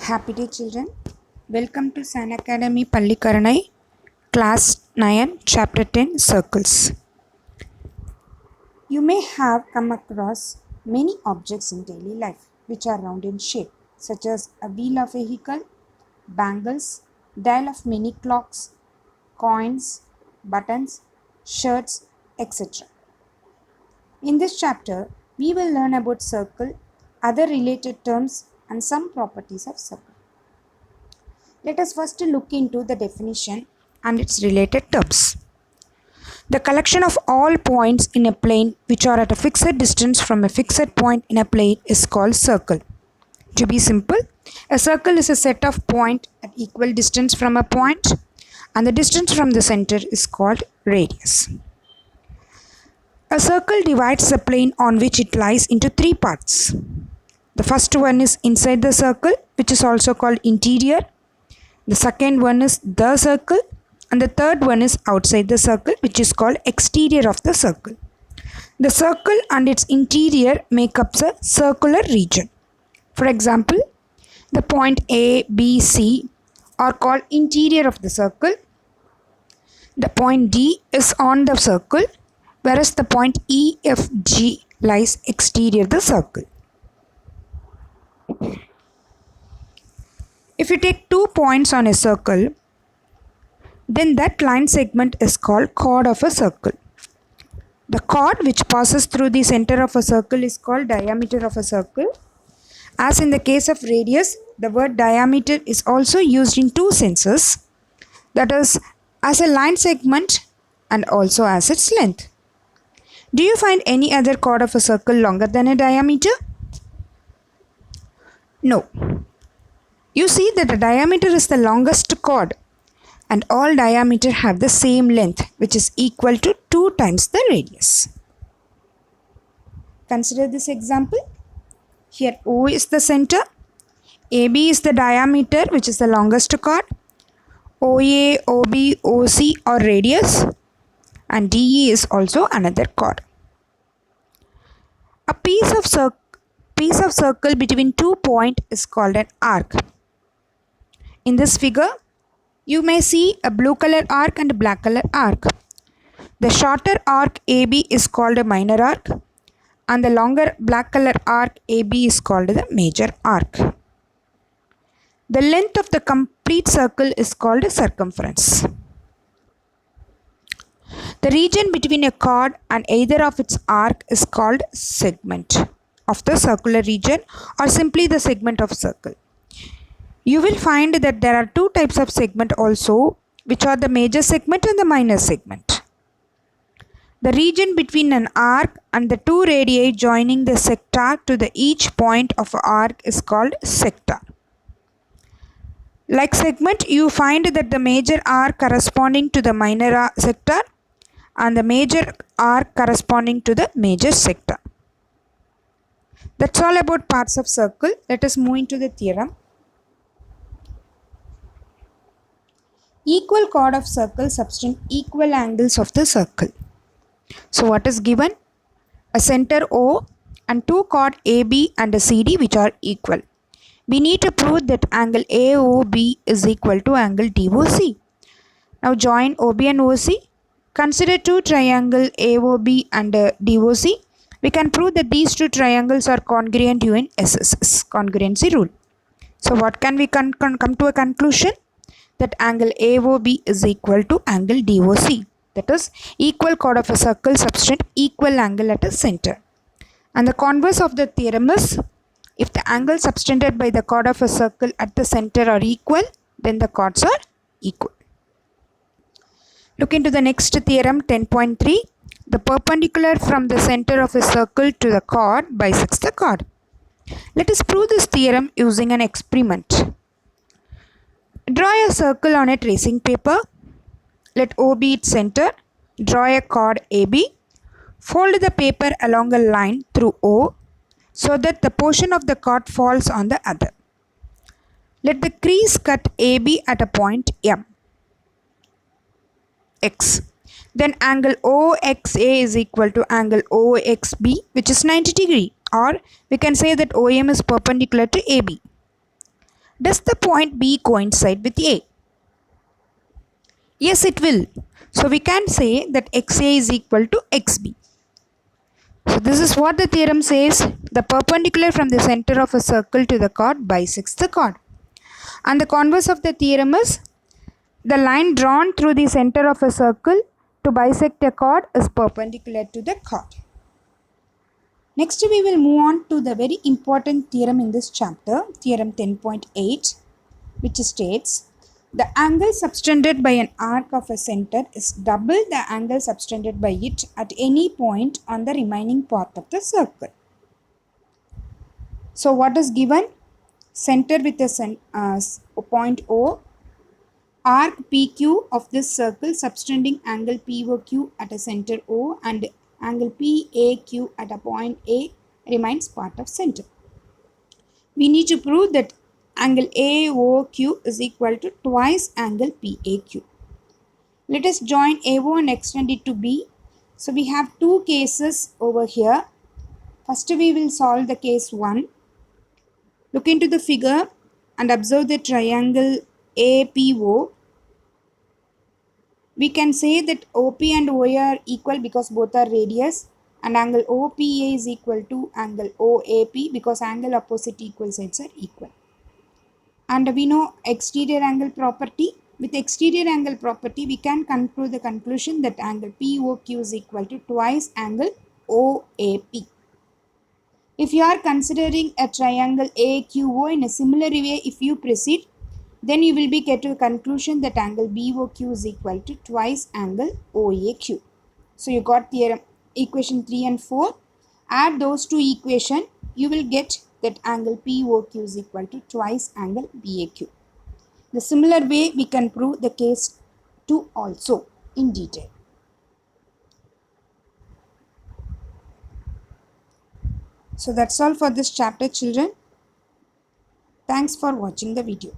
Happy day children. Welcome to San Academy Pallikaranai, Class 9, Chapter 10, Circles. You may have come across many objects in daily life which are round in shape, such as a wheel of a vehicle, bangles, dial of many clocks, coins, buttons, shirts, etc. In this chapter, we will learn about circle, other related terms, and some properties of circle. Let us first look into the definition and its related terms. The collection of all points in a plane which are at a fixed distance from a fixed point in a plane is called circle. To be simple, a circle is a set of points at equal distance from a point, and the distance from the center is called radius. A circle divides the plane on which it lies into three parts. The first one is inside the circle, which is also called interior. The second one is the circle, and the third one is outside the circle, which is called exterior of the circle. The circle and its interior make up the circular region. For example, the point A, B, C are called interior of the circle. The point D is on the circle, whereas the point E, F, G lies exterior of the circle. If you take 2 points on a circle, then that line segment is called chord of a circle. The chord which passes through the center of a circle is called diameter of a circle. As in the case of radius, the word diameter is also used in two senses, that is, as a line segment and also as its length. Do you find any other chord of a circle longer than a diameter? No. You see that the diameter is the longest chord, and all diameter have the same length, which is equal to 2 times the radius. Consider this example. Here O is the center, AB is the diameter, which is the longest chord, OA, OB, OC are radius, and DE is also another chord. A piece of circle between 2 points is called an arc. In this figure, you may see a blue color arc and a black color arc. The shorter arc AB is called a minor arc, and the longer black color arc AB is called the major arc. The length of the complete circle is called a circumference. The region between a chord and either of its arc is called segment of the circular region, or simply the segment of circle. You will find that there are 2 types of segment also, which are the major segment and the minor segment. The region between an arc and the 2 radii joining the sector to each point of an arc is called sector. Like segment, you find that the major arc corresponding to the minor sector and the major arc corresponding to the major sector. That's all about parts of circle. Let us move into the theorem. Equal chord of circle subtend equal angles of the circle. So what is given? A center O and 2 chord AB and a CD which are equal. We need to prove that angle AOB is equal to angle DOC. Now join OB and OC. Consider 2 triangles AOB and DOC. We can prove that these 2 triangles are congruent using SSS, congruency rule. So what can we come to a conclusion? That angle AOB is equal to angle DOC. That is, equal chord of a circle subtend equal angle at a center. And the converse of the theorem is, if the angles subtended by the chord of a circle at the center are equal, then the chords are equal. Look into the next theorem 10.3. The perpendicular from the center of a circle to the chord bisects the chord. Let us prove this theorem using an experiment. Draw a circle on a tracing paper. Let O be its center. Draw a chord AB. Fold the paper along a line through O so that the portion of the chord falls on the other. Let the crease cut AB at a point M, X. Then angle OXA is equal to angle OXB, which is 90 degree, or we can say that OM is perpendicular to AB. Does the point B coincide with A? Yes, it will. So we can say that XA is equal to XB. So this is what the theorem says. The perpendicular from the center of a circle to the chord bisects the chord. And the converse of the theorem is the line drawn through the center of a circle to bisect a chord is perpendicular to the chord. Next we will move on to the very important theorem in this chapter, Theorem 10.8, which states the angle subtended by an arc of a center is double the angle subtended by it at any point on the remaining part of the circle. So what is given? Center with a point O, arc PQ of this circle subtending angle POQ at a center O and angle PAQ at a point A remains part of center. We need to prove that angle AOQ is equal to twice angle PAQ. Let us join AO and extend it to B. So we have two cases over here. First we will solve the case 1. Look into the figure and observe the triangle APO. We can say that OP and OA are equal because both are radius, and angle OPA is equal to angle OAP because angle opposite equal sides are equal. And we know exterior angle property. With exterior angle property, we can conclude the conclusion that angle POQ is equal to twice angle OAP. If you are considering a triangle AQO in a similar way, if you proceed, then you will be get to a conclusion that angle BOQ is equal to twice angle OAQ. So you got theorem equation 3 and 4. Add those two equations, you will get that angle POQ is equal to twice angle BAQ. The similar way we can prove the case 2 also in detail. So that's all for this chapter, children. Thanks for watching the video.